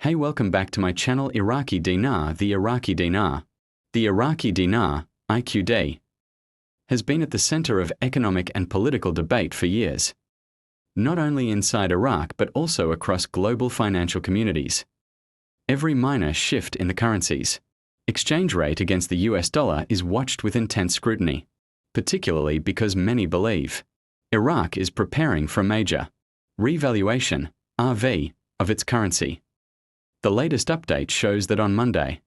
Hey, welcome back to my channel Iraqi Dinar. The Iraqi Dinar, the Iraqi Dinar, IQD, has been at the center of economic and political debate for years. Not only inside Iraq but also across global financial communities. Every minor shift in the currency's exchange rate against the US dollar is watched with intense scrutiny, particularly because many believe Iraq is preparing for a major revaluation, RV, of its currency. The latest update shows that on Monday,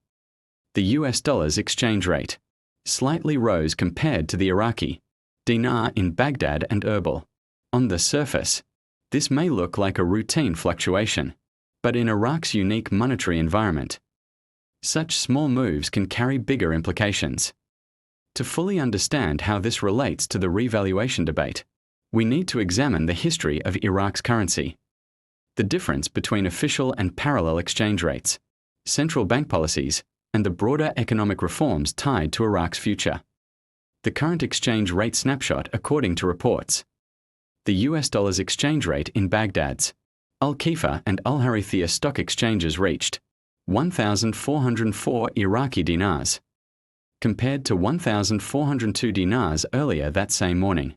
the US dollar's exchange rate slightly rose compared to the Iraqi dinar in Baghdad and Erbil. On the surface, this may look like a routine fluctuation, but in Iraq's unique monetary environment, such small moves can carry bigger implications. To fully understand how this relates to the revaluation debate, we need to examine the history of Iraq's currency, the difference between official and parallel exchange rates, central bank policies, and the broader economic reforms tied to Iraq's future. The current exchange rate snapshot according to reports. The US dollar's exchange rate in Baghdad's Al-Khifa and Al-Harithiyah stock exchanges reached 1,404 Iraqi dinars, compared to 1,402 dinars earlier that same morning.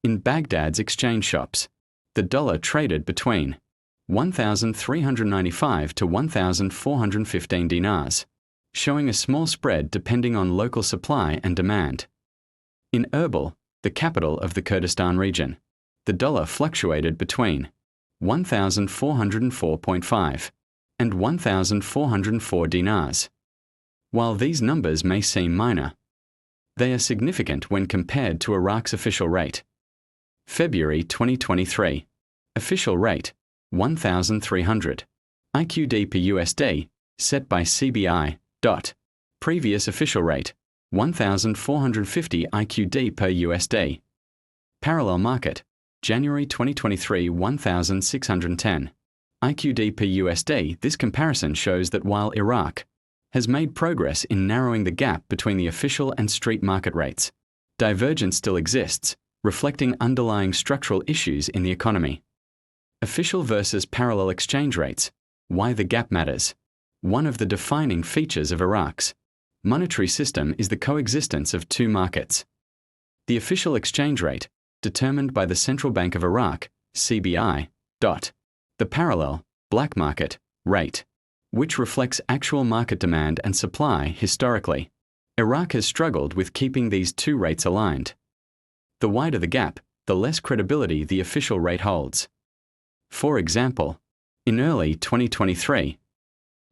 In Baghdad's exchange shops, the dollar traded between 1,395 to 1,415 dinars, showing a small spread depending on local supply and demand. In Erbil, the capital of the Kurdistan region, the dollar fluctuated between 1,404.5 and 1,404 dinars. While these numbers may seem minor, they are significant when compared to Iraq's official rate. February 2023. Official rate, 1,300. IQD per USD, set by CBI. Previous official rate, 1,450 IQD per USD. Parallel market, January 2023 1,610. IQD per USD. This comparison shows that while Iraq has made progress in narrowing the gap between the official and street market rates, divergence still exists, reflecting underlying structural issues in the economy. Official versus parallel exchange rates. Why the gap matters. One of the defining features of Iraq's monetary system is the coexistence of two markets. The official exchange rate, determined by the Central Bank of Iraq, CBI. The parallel, black market, rate, which reflects actual market demand and supply historically. Iraq has struggled with keeping these two rates aligned. The wider the gap, the less credibility the official rate holds. For example, in early 2023,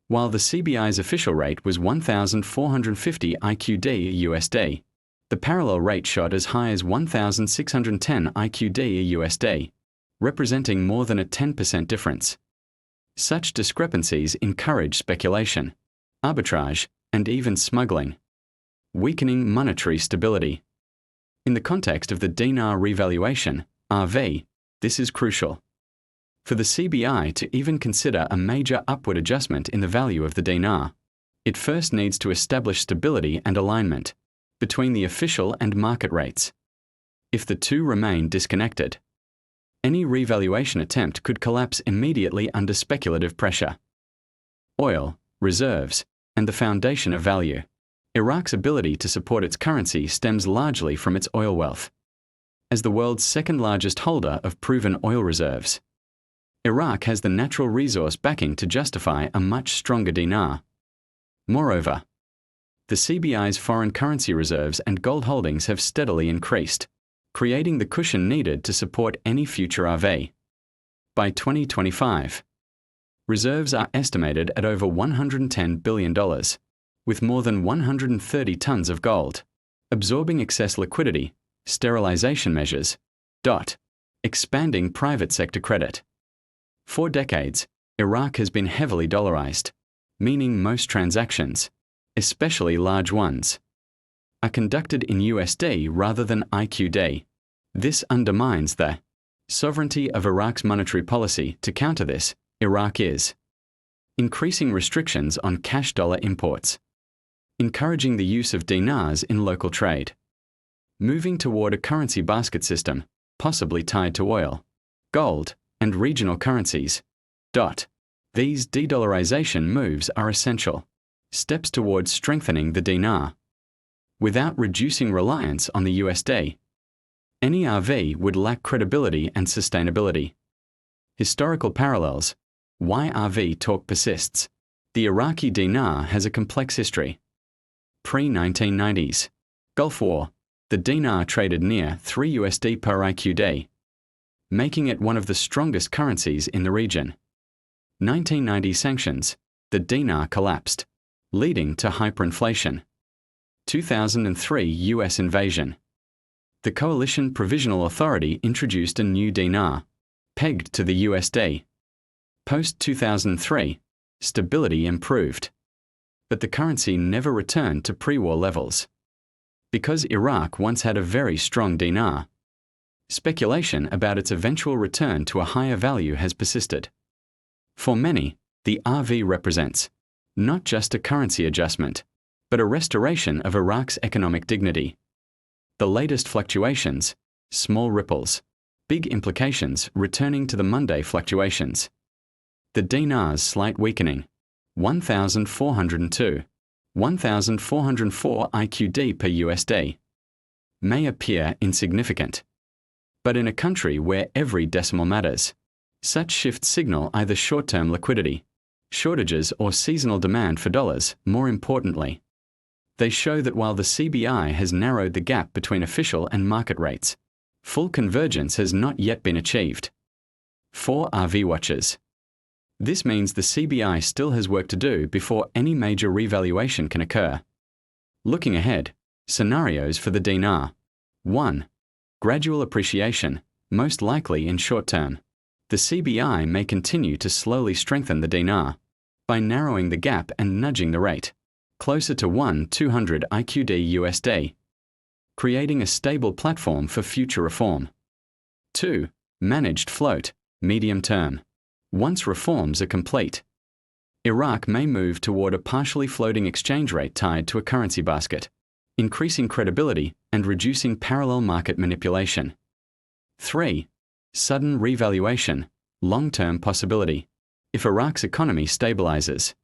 while the CBI's official rate was 1,450 IQD USD, the parallel rate shot as high as 1,610 IQD USD, representing more than a 10% difference. Such discrepancies encourage speculation, arbitrage, and even smuggling, weakening monetary stability. In the context of the dinar revaluation, RV, this is crucial. For the CBI to even consider a major upward adjustment in the value of the dinar, it first needs to establish stability and alignment between the official and market rates. If the two remain disconnected, any revaluation attempt could collapse immediately under speculative pressure. Oil, reserves, and the foundation of value. Iraq's ability to support its currency stems largely from its oil wealth. As the world's second-largest holder of proven oil reserves, Iraq has the natural resource backing to justify a much stronger dinar. Moreover, the CBI's foreign currency reserves and gold holdings have steadily increased, creating the cushion needed to support any future RV. By 2025, reserves are estimated at over $110 billion, with more than 130 tons of gold, absorbing excess liquidity, sterilization measures, expanding private sector credit. For decades, Iraq has been heavily dollarized, meaning most transactions, especially large ones, are conducted in USD rather than IQD. This undermines the sovereignty of Iraq's monetary policy. To counter this, Iraq is increasing restrictions on cash dollar imports, encouraging the use of dinars in local trade, moving toward a currency basket system, possibly tied to oil, gold, and regional currencies. These de-dollarization moves are essential steps towards strengthening the dinar. Without reducing reliance on the USD, any RV would lack credibility and sustainability. Historical parallels. Why RV talk persists. The Iraqi dinar has a complex history. Pre-1990s. Gulf War. The dinar traded near $3 per IQD, making it one of the strongest currencies in the region. 1990 sanctions. The dinar collapsed, leading to hyperinflation. 2003 US invasion. The Coalition Provisional Authority introduced a new dinar, pegged to the USD. Post-2003, stability improved, but the currency never returned to pre-war levels. Because Iraq once had a very strong dinar, speculation about its eventual return to a higher value has persisted. For many, the RV represents not just a currency adjustment, but a restoration of Iraq's economic dignity. The latest fluctuations, small ripples, big implications returning to the Monday fluctuations. The dinar's slight weakening, 1,402, 1,404 IQD per USD, may appear insignificant. But in a country where every decimal matters, such shifts signal either short-term liquidity, shortages, or seasonal demand for dollars. More importantly, they show that while the CBI has narrowed the gap between official and market rates, full convergence has not yet been achieved. For RV watchers, this means the CBI still has work to do before any major revaluation can occur. Looking ahead, scenarios for the dinar. 1. Gradual appreciation, most likely in short term. The CBI may continue to slowly strengthen the dinar by narrowing the gap and nudging the rate closer to 1,200 IQD USD, creating a stable platform for future reform. 2. Managed float, medium term. Once reforms are complete, Iraq may move toward a partially floating exchange rate tied to a currency basket, increasing credibility and reducing parallel market manipulation. 3. Sudden revaluation, long-term possibility. If Iraq's economy stabilizes,